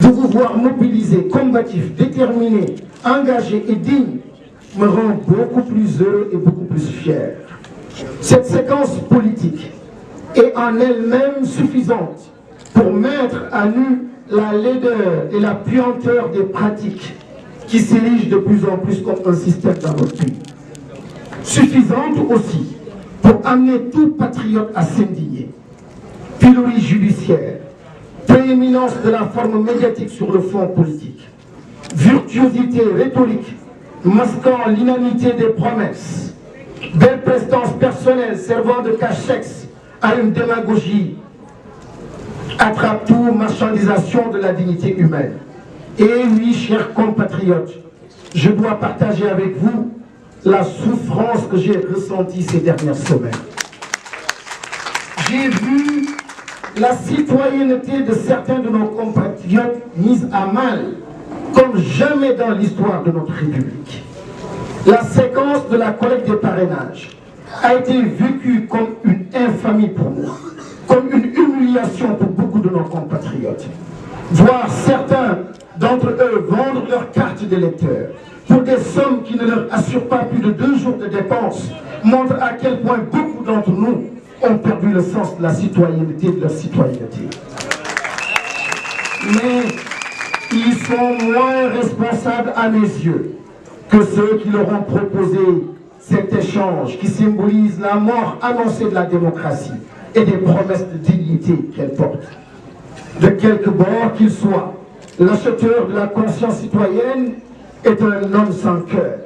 de vous voir mobilisé, combatif, déterminé, engagé et digne me rend beaucoup plus heureux et beaucoup plus fier. Cette séquence politique est en elle-même suffisante pour mettre à nu la laideur et la puanteur des pratiques qui s'érigent de plus en plus comme un système dans notre pays. Suffisante aussi pour amener tout patriote à s'indigner. Pilori judiciaire, prééminence de la forme médiatique sur le fond politique, virtuosité rhétorique masquant l'inanité des promesses, belle prestance personnelle servant de cachex à une démagogie, attrape-tout, marchandisation de la dignité humaine. Et oui, chers compatriotes, je dois partager avec vous la souffrance que j'ai ressentie ces dernières semaines. J'ai vu la citoyenneté de certains de nos compatriotes mise à mal, comme jamais dans l'histoire de notre République. La séquence de la collecte des parrainages a été vécue comme une infamie pour moi, comme une humiliation pour beaucoup de nos compatriotes. Voir certains d'entre eux vendre leur carte d'électeur pour des sommes qui ne leur assurent pas plus de 2 jours de dépenses montre à quel point beaucoup d'entre nous ont perdu le sens de la citoyenneté, de leur citoyenneté. Mais ils sont moins responsables à mes yeux que ceux qui leur ont proposé cet échange qui symbolise la mort annoncée de la démocratie et des promesses de dignité qu'elle porte. De quelque bord qu'il soit, l'acheteur de la conscience citoyenne est un homme sans cœur.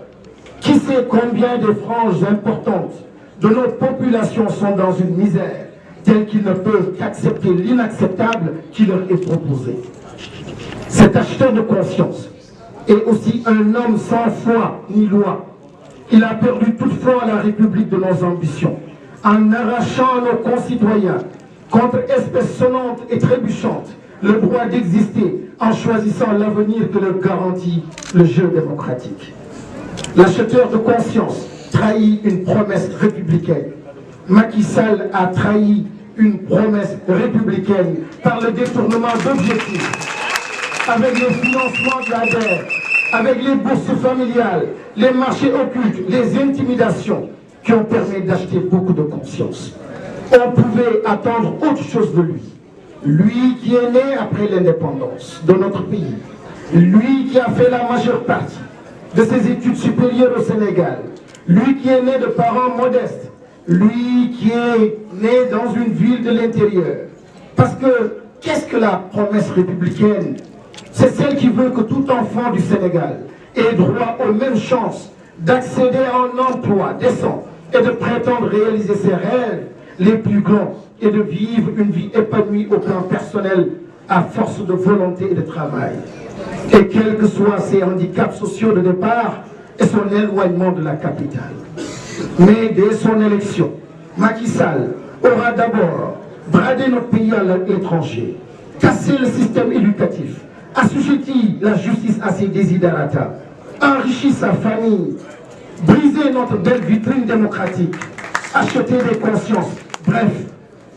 Qui sait combien de franges importantes de nos populations sont dans une misère telle qu'ils ne peuvent qu'accepter l'inacceptable qui leur est proposé. Cet acheteur de conscience est aussi un homme sans foi ni loi. Il a perdu toute foi à la République de nos ambitions, en arrachant à nos concitoyens, contre espèces sonnantes et trébuchantes, le droit d'exister en choisissant l'avenir que leur garantit le jeu démocratique. L'acheteur de conscience trahit une promesse républicaine. Macky Sall a trahi une promesse républicaine par le détournement d'objectifs, avec le financement de la guerre, avec les bourses familiales, les marchés occultes, les intimidations qui ont permis d'acheter beaucoup de conscience. On pouvait attendre autre chose de lui. Lui qui est né après l'indépendance de notre pays, lui qui a fait la majeure partie de ses études supérieures au Sénégal, lui qui est né de parents modestes, lui qui est né dans une ville de l'intérieur. Parce que, qu'est-ce que la promesse républicaine? C'est celle qui veut que tout enfant du Sénégal ait droit aux mêmes chances d'accéder à un emploi décent et de prétendre réaliser ses rêves les plus grands et de vivre une vie épanouie au plan personnel à force de volonté et de travail. Et quels que soient ses handicaps sociaux de départ et son éloignement de la capitale. Mais dès son élection, Macky Sall aura d'abord bradé notre pays à l'étranger, cassé le système éducatif, assujetti la justice à ses desiderata, enrichi sa famille, brisé notre belle vitrine démocratique, acheté des consciences. Bref,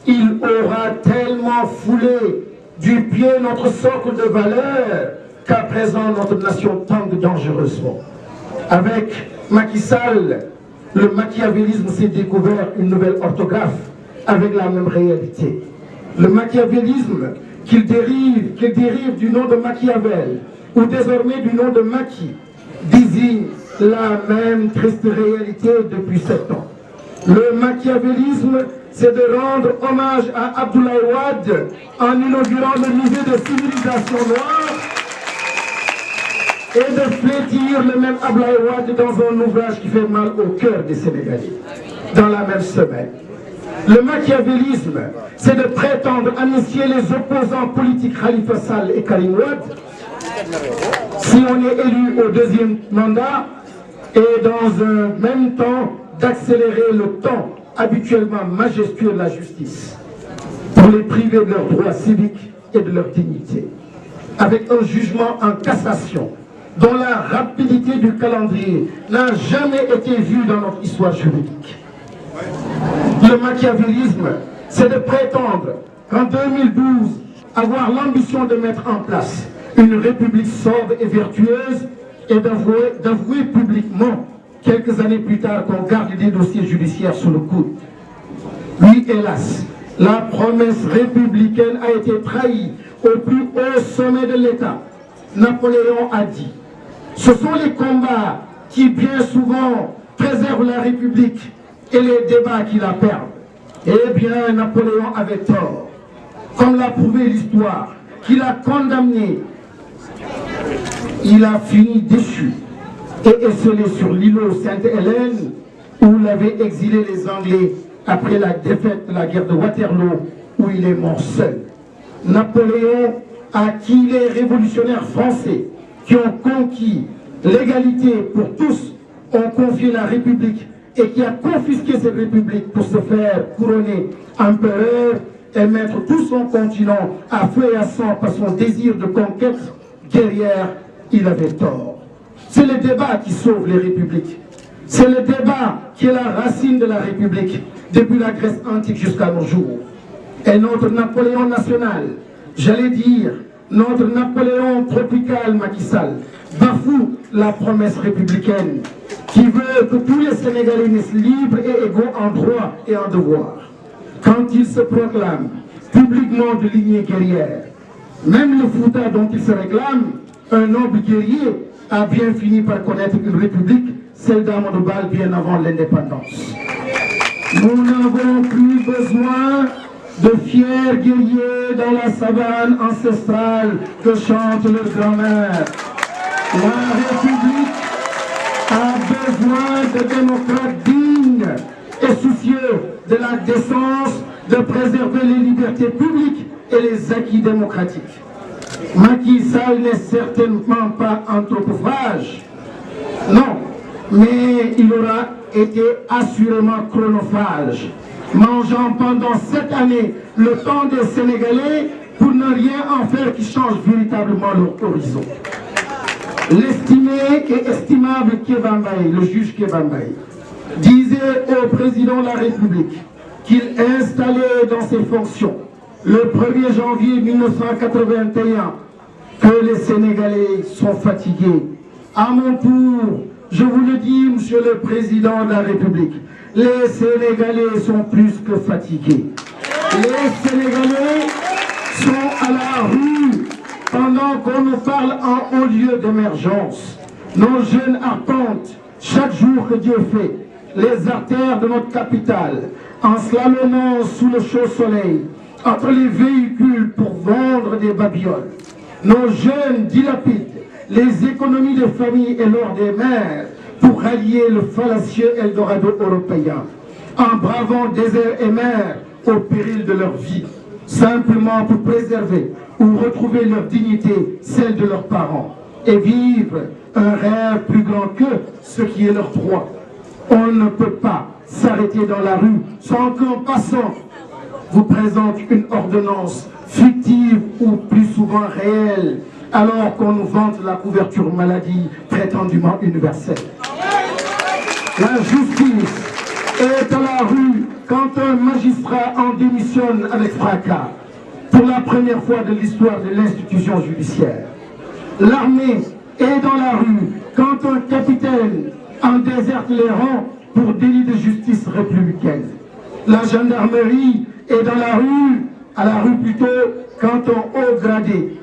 il aura tellement foulé du pied notre socle de valeurs qu'à présent notre nation tangue dangereusement. Avec Macky Sall, le machiavélisme s'est découvert une nouvelle orthographe avec la même réalité. Le machiavélisme qu'il dérive du nom de Machiavel ou désormais du nom de Macky désigne la même triste réalité depuis 7 ans. Le machiavélisme, c'est de rendre hommage à Abdoulaye Wade en inaugurant le musée de civilisation noire et de flétir le même Abdoulaye Wade dans un ouvrage qui fait mal au cœur des Sénégalais, dans la même semaine. Le machiavélisme, c'est de prétendre amnistier les opposants politiques Khalifa Sall et Karim Wade si on est élu au 2e mandat et dans un même temps d'accélérer le temps habituellement majestueux de la justice pour les priver de leurs droits civiques et de leur dignité. Avec un jugement en cassation dont la rapidité du calendrier n'a jamais été vue dans notre histoire juridique. Le machiavélisme, c'est de prétendre qu'en 2012, avoir l'ambition de mettre en place une république sobre et vertueuse et d'avouer publiquement, quelques années plus tard, qu'on garde des dossiers judiciaires sous le coude. Oui, hélas, la promesse républicaine a été trahie au plus haut sommet de l'État. Napoléon a dit, ce sont les combats qui bien souvent préservent la République et les débats qui la perdent. Eh bien, Napoléon avait tort. Comme l'a prouvé l'histoire, qu'il a condamné, il a fini déchu et esselé sur l'îlot Sainte-Hélène où l'avaient exilé les Anglais après la défaite de la guerre de Waterloo, où il est mort seul. Napoléon, à qui les révolutionnaires français qui ont conquis l'égalité pour tous ont confié la République et qui a confisqué cette République pour se faire couronner empereur et mettre tout son continent à feu et à sang par son désir de conquête guerrière, il avait tort. C'est le débat qui sauve les républiques. C'est le débat qui est la racine de la République, depuis la Grèce antique jusqu'à nos jours. Et notre Napoléon national, j'allais dire, notre Napoléon tropical Macky Sall, bafoue la promesse républicaine qui veut que tous les Sénégalais naissent libres et égaux en droit et en devoir. Quand il se proclame publiquement de lignée guerrière, même le Fouta dont il se réclame, un noble guerrier, a bien fini par connaître une république, celle d'Amadou Bal, bien avant l'indépendance. Nous n'avons plus besoin de fiers guerriers dans la savane ancestrale que chante leur grand-mère. La République a besoin de démocrates dignes et soucieux de la décence, de préserver les libertés publiques et les acquis démocratiques. Macky Sall n'est certainement pas anthropophage, non, mais il aura été assurément chronophage, mangeant pendant 7 années le temps des Sénégalais pour ne rien en faire qui change véritablement leur horizon. L'estimé et estimable Kéba Mbaye, le juge Kéba Mbaye, disait au président de la République qu'il installait dans ses fonctions le 1er janvier 1981 que les Sénégalais sont fatigués. À mon tour, je vous le dis, Monsieur le Président de la République, les Sénégalais sont plus que fatigués. Les Sénégalais sont à la rue pendant qu'on nous parle en haut lieu d'émergence. Nos jeunes arpentent chaque jour que Dieu fait les artères de notre capitale en slalomant sous le chaud soleil entre les véhicules pour vendre des babioles. Nos jeunes dilapident les économies des familles et l'or des mers pour rallier le fallacieux Eldorado européen, en bravant désert et mer au péril de leur vie, simplement pour préserver ou retrouver leur dignité, celle de leurs parents, et vivre un rêve plus grand que ce qui est leur droit. On ne peut pas s'arrêter dans la rue sans qu'un passant vous présente une ordonnance fictive ou plus souvent réelle, alors qu'on nous vante la couverture maladie prétendument universelle. La justice est à la rue quand un magistrat en démissionne avec fracas, pour la première fois de l'histoire de l'institution judiciaire. L'armée est dans la rue quand un capitaine en déserte les rangs pour délit de justice républicaine. La gendarmerie est dans la rue, à la rue plutôt, quand un haut gradé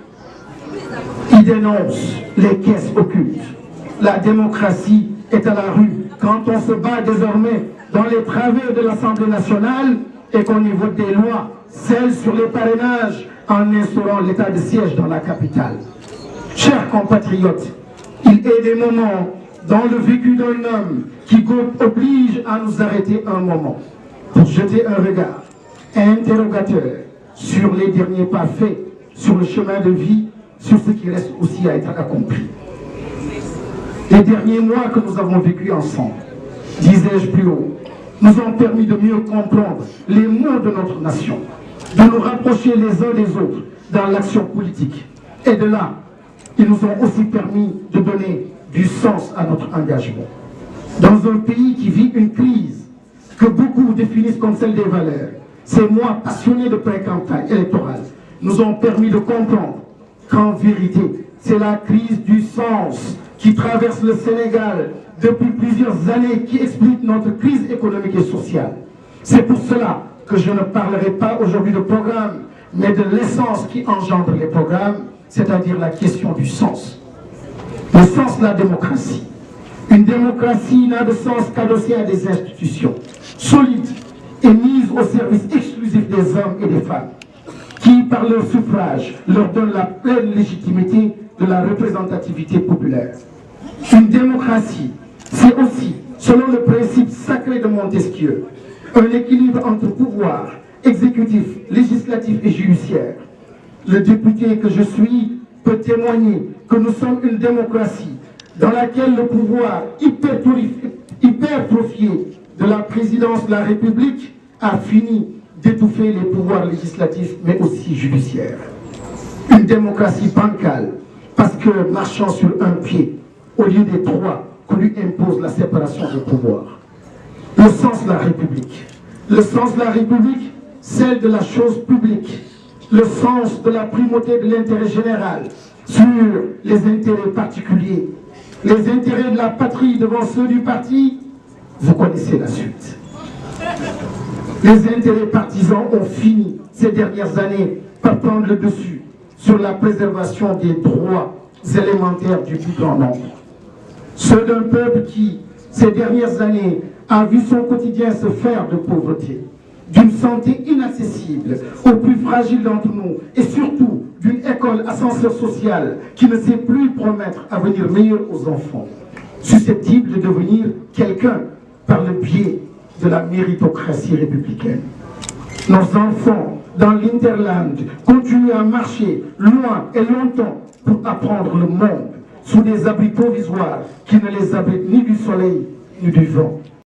y dénonce les caisses occultes. La démocratie est à la rue quand on se bat désormais dans les travées de l'Assemblée nationale et qu'on y vote des lois, celles sur les parrainages, en instaurant l'état de siège dans la capitale. Chers compatriotes, il est des moments dans le vécu d'un homme qui oblige à nous arrêter un moment pour jeter un regard interrogateur sur les derniers pas faits, sur le chemin de vie, sur ce qui reste aussi à être accompli. Les derniers mois que nous avons vécus ensemble, disais-je plus haut, nous ont permis de mieux comprendre les maux de notre nation, de nous rapprocher les uns des autres dans l'action politique. Et de là, ils nous ont aussi permis de donner du sens à notre engagement. Dans un pays qui vit une crise que beaucoup définissent comme celle des valeurs, ces mois passionnés de pré-campagne électorale nous ont permis de comprendre qu'en vérité, c'est la crise du sens qui traverse le Sénégal depuis plusieurs années, qui explique notre crise économique et sociale. C'est pour cela que je ne parlerai pas aujourd'hui de programme, mais de l'essence qui engendre les programmes, c'est-à-dire la question du sens. Le sens de la démocratie. Une démocratie n'a de sens qu'adossée à des institutions solides et mises au service exclusif des hommes et des femmes, qui, par leur suffrage, leur donnent la pleine légitimité de la représentativité populaire. Une démocratie, c'est aussi, selon le principe sacré de Montesquieu, un équilibre entre pouvoir exécutif, législatif et judiciaire. Le député que je suis peut témoigner que nous sommes une démocratie dans laquelle le pouvoir hypertrophié de la présidence de la République a fini d'étouffer les pouvoirs législatifs, mais aussi judiciaires. Une démocratie bancale, parce que marchant sur un pied, au lieu des trois que lui impose la séparation des pouvoirs. Le sens de la République. Le sens de la République, celle de la chose publique. Le sens de la primauté de l'intérêt général sur les intérêts particuliers. Les intérêts de la patrie devant ceux du parti, vous connaissez la suite. Les intérêts partisans ont fini ces dernières années par prendre le dessus sur la préservation des droits élémentaires du plus grand nombre. Ceux d'un peuple qui, ces dernières années, a vu son quotidien se faire de pauvreté, d'une santé inaccessible aux plus fragiles d'entre nous, et surtout d'une école ascenseur social qui ne sait plus promettre un avenir meilleur aux enfants, susceptibles de devenir quelqu'un par le biais de la méritocratie républicaine. Nos enfants, dans l'Interland, continuent à marcher loin et longtemps pour apprendre le monde sous des abris provisoires qui ne les abritent ni du soleil ni du vent.